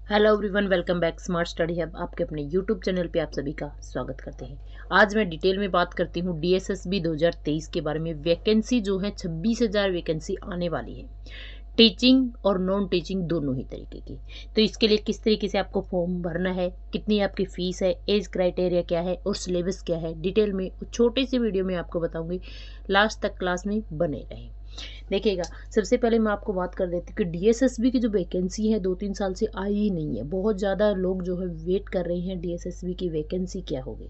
Hello everyone, welcome back smart study hub. आपके अपने YouTube channel पे आप सभी का स्वागत करते हैं। आज मैं डिटेल में बात करती हूँ डीएसएसबी 2023 के बारे में। वैकेंसी जो है 26,000 वैकेंसी आने वाली है, टीचिंग और नॉन टीचिंग दोनों ही तरीके की। तो इसके लिए किस तरीके से आपको फॉर्म भरना है, कितनी आपकी फीस है, एज क्राइटेरिया क्या है और सिलेबस क्या है, डिटेल में छोटी सी वीडियो में आपको बताऊंगी। लास्ट तक क्लास में बने रहें। देखिएगा, सबसे पहले मैं आपको बात कर देती हूँ कि डीएसएसबी की जो वैकेंसी है 2-3 साल से आई ही नहीं है। बहुत ज़्यादा लोग जो है वेट कर रहे हैं डीएसएसबी की वैकेंसी क्या होगी,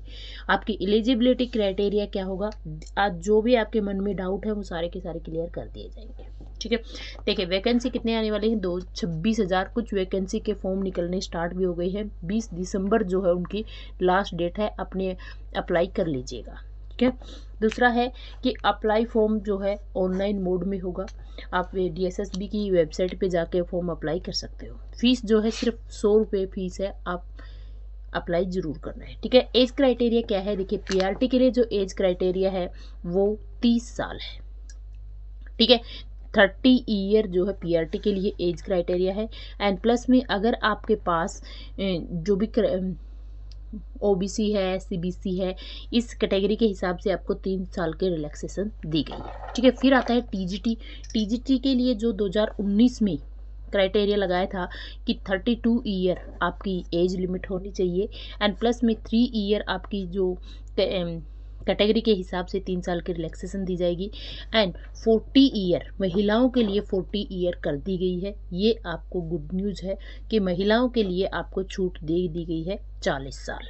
आपकी एलिजिबिलिटी क्राइटेरिया क्या होगा। आज जो भी आपके मन में डाउट है वो सारे के सारे क्लियर कर दिए जाएंगे। ठीक है, देखिए वैकेंसी कितने आने वाले हैं, 26,000। कुछ वैकेंसी के फॉर्म निकलने स्टार्ट भी हो गई है। 20 दिसंबर जो है उनकी लास्ट डेट है, अपने अप्लाई कर लीजिएगा। ठीक है, दूसरा है कि अप्लाई फॉर्म जो है ऑनलाइन मोड में होगा। आप डीएसएसबी की वेबसाइट पे जाके फॉर्म अप्लाई कर सकते हो। फीस जो है सिर्फ 100 रुपये फीस है, आप अप्लाई जरूर करना है। ठीक है, एज क्राइटेरिया क्या है, देखिए पीआरटी के लिए जो एज क्राइटेरिया है वो 30 साल है। ठीक है, 30 ईयर जो है पीआरटी के लिए एज क्राइटेरिया है। एंड प्लस में अगर आपके पास जो भी ओबीसी है, सीबीसी है, इस कैटेगरी के हिसाब से आपको 3 साल के रिलैक्सेशन दी गई है। ठीक है, फिर आता है टीजीटी। टीजीटी के लिए जो 2019 में क्राइटेरिया लगाया था कि 32 ईयर आपकी एज लिमिट होनी चाहिए एंड प्लस में 3 ईयर आपकी जो कैटेगरी के हिसाब से 3 साल की रिलैक्सेशन दी जाएगी। एंड 40 ईयर महिलाओं के लिए 40 ईयर कर दी गई है। ये आपको गुड न्यूज़ है कि महिलाओं के लिए आपको छूट दे दी गई है 40 साल।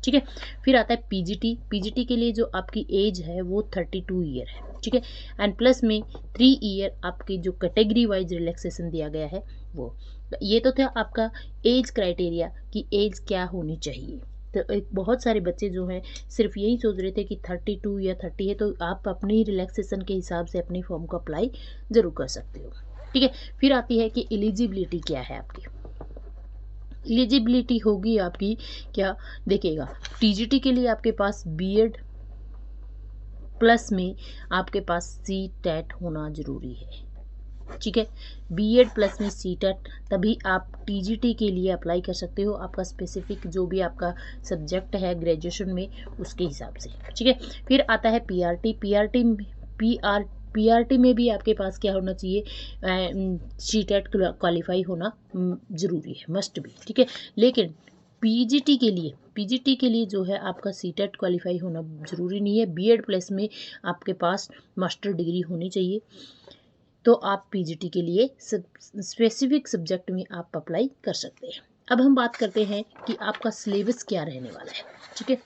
ठीक है, फिर आता है पीजीटी। पीजीटी के लिए जो आपकी एज है वो 32 ईयर है। ठीक है, एंड प्लस में 3 ईयर आपकी जो कैटेगरी वाइज रिलैक्सेशन दिया गया है वो। ये तो था आपका एज क्राइटेरिया कि एज क्या होनी चाहिए। तो एक बहुत सारे बच्चे जो हैं सिर्फ यही सोच रहे थे कि 32 या 30 है, तो आप अपनी रिलैक्सेशन के हिसाब से अपने फॉर्म को अप्लाई ज़रूर कर सकते हो। ठीक है, फिर आती है कि एलिजिबिलिटी क्या है आपकी। एलिजिबिलिटी होगी आपकी क्या, देखिएगा टीजीटी के लिए आपके पास बीएड प्लस में आपके पास सी टेट होना ज़रूरी है। ठीक है, बीएड प्लस में सी टेट, तभी आप टीजीटी के लिए अप्लाई कर सकते हो। आपका स्पेसिफिक जो भी आपका सब्जेक्ट है ग्रेजुएशन में उसके हिसाब से। ठीक है, फिर आता है पीआरटी। पीआरटी में भी आपके पास क्या होना चाहिए, सी टेट क्वालिफाई होना ज़रूरी है, मस्ट भी। ठीक है, लेकिन पीजीटी के लिए जो है आपका सी टेट क्वालिफाई होना ज़रूरी नहीं है। बीएड प्लस में आपके पास मास्टर डिग्री होनी चाहिए, तो आप पीजीटी के लिए स्पेसिफिक सब्जेक्ट में आप अप्लाई कर सकते हैं। अब हम बात करते हैं कि आपका सिलेबस क्या रहने वाला है। ठीक है,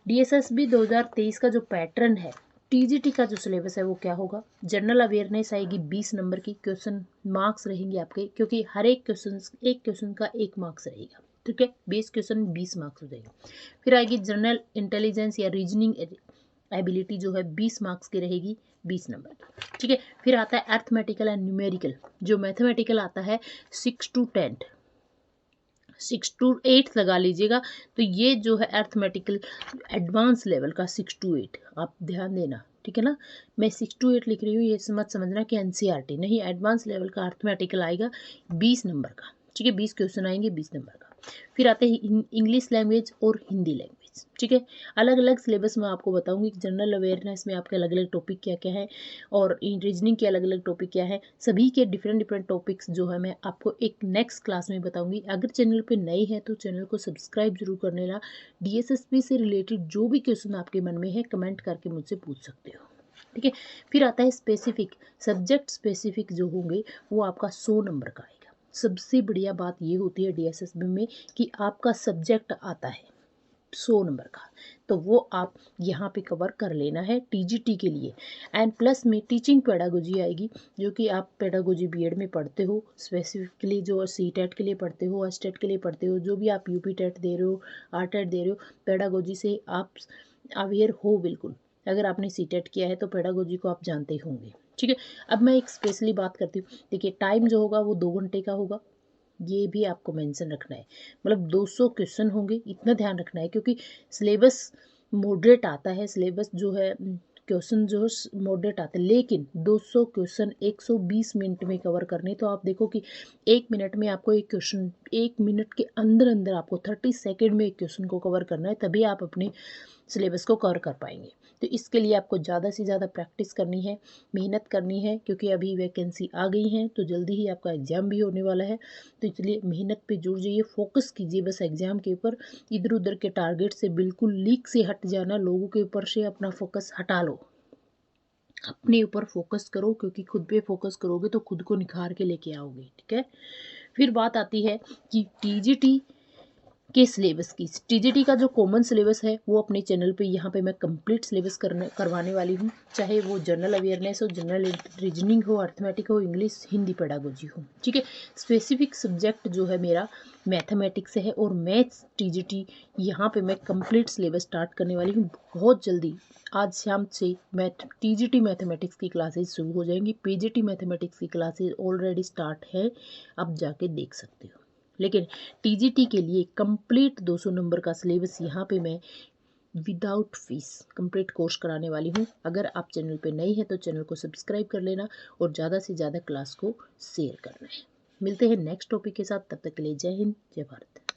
डीएसएसबी 2023 का जो पैटर्न है, टीजीटी का जो सिलेबस है वो क्या होगा। जनरल अवेयरनेस आएगी 20 नंबर की, क्वेश्चन मार्क्स रहेंगे आपके, क्योंकि हर एक क्वेश्चन का 1 मार्क्स रहेगा। ठीक है, 20 क्वेश्चन 20 मार्क्स हो जाएंगे। फिर आएगी जनरल इंटेलिजेंस या रीजनिंग एबिलिटी, जो है 20 मार्क्स की रहेगी, 20 नंबर की। ठीक है, फिर आता है अर्थमेटिकल एंड न्यूमेरिकल। जो मैथमेटिकल आता है 6 to 10, 6 to 8 लगा लीजिएगा। तो ये जो है अर्थमेटिकल एडवांस लेवल का 6 to 8, आप ध्यान देना। ठीक है ना, मैं 6 to 8 लिख रही हूँ, ये मत समझना कि एनसीईआरटी नहीं, एडवांस लेवल का अर्थमेटिकल आएगा 20 नंबर का। ठीक है, 20 क्वेश्चन आएंगे 20 नंबर का। फिर आते हैं इंग्लिश लैंग्वेज और हिंदी लैंग्वेज। ठीक है, अलग अलग सिलेबस में आपको बताऊंगी कि जनरल अवेयरनेस में आपके अलग अलग टॉपिक क्या क्या है और रीजनिंग के अलग अलग टॉपिक क्या है। सभी के डिफरेंट डिफरेंट टॉपिक्स जो है मैं आपको एक नेक्स्ट क्लास में बताऊंगी। अगर चैनल पे नए हैं तो चैनल को सब्सक्राइब जरूर कर लेना। डीएसएसबी से रिलेटेड जो भी क्वेश्चन आपके मन में है कमेंट करके मुझसे पूछ सकते हो। ठीक है, फिर आता है स्पेसिफिक सब्जेक्ट। स्पेसिफिक जो होंगे वो आपका 100 नंबर का आएगा। सबसे बढ़िया बात ये होती है डीएसएसबी में कि आपका सब्जेक्ट आता है 100 नंबर का, तो वो आप यहाँ पे कवर कर लेना है टीजीटी के लिए। एंड प्लस में टीचिंग पेडागोजी आएगी, जो कि आप पेडागोजी बीएड में पढ़ते हो, स्पेसिफिकली जो सी टेट के लिए पढ़ते हो, एस टेट के लिए पढ़ते हो, जो भी आप यूपी टेट दे रहे हो, आर टेट दे रहे हो, पेडागोजी से आप अवेयर हो बिल्कुल। अगर आपने सी टेट किया है तो पेडागोजी को आप जानते होंगे। ठीक है, अब मैं एक स्पेशली बात करती हूँ। देखिए टाइम जो होगा वो 2 घंटे का होगा, ये भी आपको मेंशन रखना है। मतलब 200 क्वेश्चन होंगे, इतना ध्यान रखना है, क्योंकि सिलेबस मॉडरेट आता है। सिलेबस जो है क्वेश्चन जो है मॉडरेट आते हैं, लेकिन 200 क्वेश्चन 120 मिनट में कवर करने, तो आप देखो कि 1 मिनट में आपको एक क्वेश्चन, 1 मिनट के अंदर अंदर आपको 30 सेकेंड में एक क्वेश्चन को कवर करना है, तभी आप अपने सिलेबस को कवर कर पाएंगे। तो इसके लिए आपको ज़्यादा से ज़्यादा प्रैक्टिस करनी है, मेहनत करनी है, क्योंकि अभी वैकेंसी आ गई हैं तो जल्दी ही आपका एग्ज़ाम भी होने वाला है। तो इसलिए मेहनत पे जुड़ जाइए, फोकस कीजिए बस एग्ज़ाम के ऊपर। इधर उधर के टारगेट से बिल्कुल लीक से हट जाना, लोगों के ऊपर से अपना फोकस हटा लो, अपने ऊपर फोकस करो, क्योंकि खुद पे फोकस करोगे तो खुद को निखार के लेके आओगे। ठीक है, फिर बात आती है कि टीजीटी के सिलेबस की। टीजीटी का जो कॉमन सिलेबस है वो अपने चैनल पे यहाँ पे मैं कंप्लीट सिलेबस करवाने वाली हूँ, चाहे वो जनरल अवेयरनेस हो, जनरल रीजनिंग हो, अर्थमेटिक हो, इंग्लिश, हिंदी, पेडागोजी हो। ठीक है, स्पेसिफिक सब्जेक्ट जो है मेरा मैथमेटिक्स है और मैथ्स टीजीटी यहाँ पे मैं कंप्लीट सिलेबस स्टार्ट करने वाली हूँ बहुत जल्दी। आज शाम से टीजीटी मैथमेटिक्स की क्लासेस शुरू हो जाएंगी, पीजीटी मैथमेटिक्स की क्लासेस ऑलरेडी स्टार्ट है, आप जाके देख सकते हो। लेकिन टीजीटी के लिए कंप्लीट 200 नंबर का सिलेबस यहाँ पे मैं विदाउट फीस कंप्लीट कोर्स कराने वाली हूँ। अगर आप चैनल पे नए हैं तो चैनल को सब्सक्राइब कर लेना और ज़्यादा से ज़्यादा क्लास को शेयर करना है। मिलते हैं नेक्स्ट टॉपिक के साथ, तब तक के लिए जय हिंद, जय भारत।